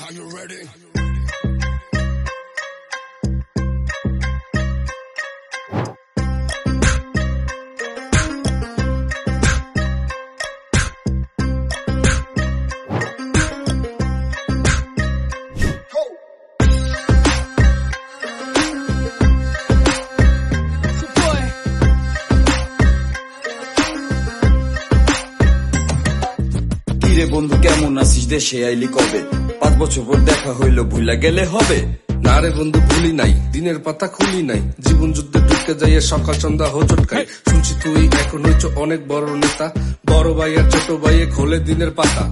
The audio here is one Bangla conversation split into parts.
Are you ready? বন্ধু কেমন আছিস, দেশে আইলি কবে? 5 বছর পর দেখা হইলো, ভুলা গেলে হবে? না রে বন্ধু, ভুলি নাই, দিনের পাতা খুলি নাই, জীবন যুদ্ধে ঢুকে যাইয়ে সকাল সন্ধ্যা হোচট খাই। শুনছি তুই এখন হইছ অনেক বড় নেতা, বড় ভাই আর ছোট ভাইয়ে খোলে দিনের পাতা।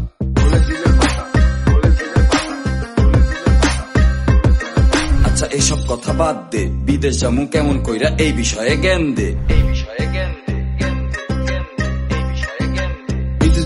আচ্ছা এসব কথা বাদ দে, বিদেশ যামু কেমন কইরা এই বিষয়ে জ্ঞান দে।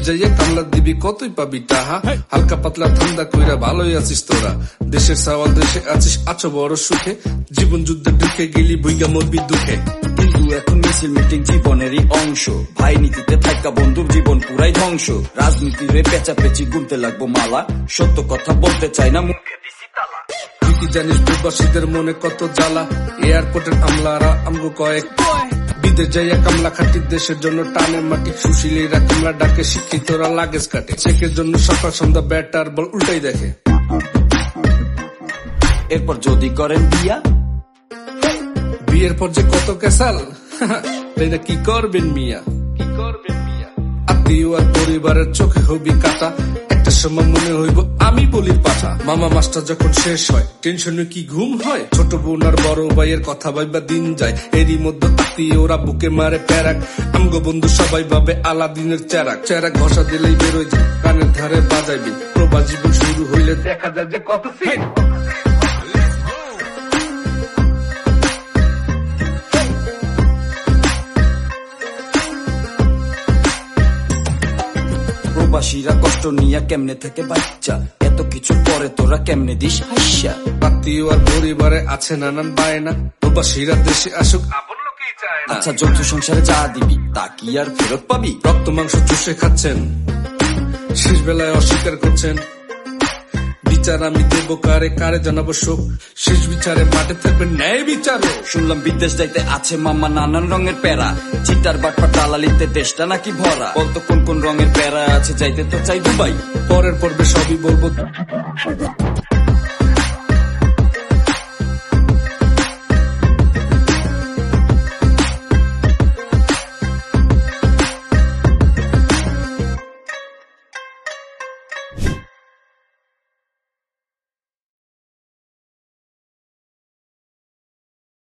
যাইয়ে কামলা দিবি কতই পাবি টাহা, হালকা পাতলা ঠান্ডা কইরা ভালোই আছিস তোরা। দেশের সওয়াল দেশে আছিস, আছো বড় সুখে, জীবন যুদ্ধে ঢুকে গেলি ভুইগা মরবি দুঃখে। কিন্তু এখন মিছিল মিটিং জীবনেরই অংশ, ভাই নীতিতে থাকা বন্ধুর জীবন পুরাই ধ্বংস। রাজনীতির পেঁচাপেচি গুনতে লাগবো মালা, সত্য কথা বলতে চাই না মুখে দিছি তালা। তুই কি জানিস প্রবাসীদের মনে কত জ্বালা, এয়ারপোর্টের আমলারা আমগো কয়েক বিদেশ যাইয়া কামলা খাটি, দেশের জন্য টানে মাটি, সুশীলীরা কামলা ডাকে, শিক্ষিতরা লাগেজ কাটে, চেকের জন্য সকাল সন্ধ্যা ব্যাটার বল উল্টাই দেখে। এরপর যদি করেন বিয়া, বিয়ের পর যে কত কেসাল, এটা কি করবেন মিয়া, কি করবেন মিয়া? আত্মীয় আর পরিবারের চোখে হবি কাটা, একটা সময় মনে হইব আমি বলির পাঠা। মামা মাস্টার যখন শেষ হয়, টেনশনে কি ঘুম হয়? ছোট বোন আর বড় ভাইয়ের কথা ভাইবা দিন যায়, এরই মধ্যে আত্মীয় ওরা বুকে মারে প্যারাক। আমগো বন্ধু সবাই ভাবে আলাদিনের চেরাক, চেরাক ঘষা দিলেই বেরোয় যায়, কানের ধারে বাজাইবি। প্রবাস জীবন শুরু হইলে দেখা যায় যে কত সিন। প্রবাসীরা কষ্ট নিয়া কেমনে থাকে বাচ্চা, এত কিছু পরে তোরা কেমনে দিস হাস্যা। আত্মীয় আর পরিবারে আছে নানান বায়না, প্রবাসীরা দেশে আসুক আপন লোকেই চায় না। আচ্ছা যৌথ সংসারে যা দিবি তা কি আর ফেরত পাবি? রক্ত মাংস চুষে খাচ্ছেন, শেষ বেলায় অস্বীকার করছেন। বিচার আমি দেবো কারে, কারে জানাবো শোক, শেষ বিচারে মাঠে থাকবে ন্যায় বিচার। শুনলাম বিদেশ যাইতে আছে মামা নানান রঙের প্যারা, চিটার বাটপা টালালিতে দেশটা নাকি ভরা। বলতো কোন কোন রঙের প্যারা আছে, যাইতে তো চাই দুবাই। পরের পর্বে সবই বলবো।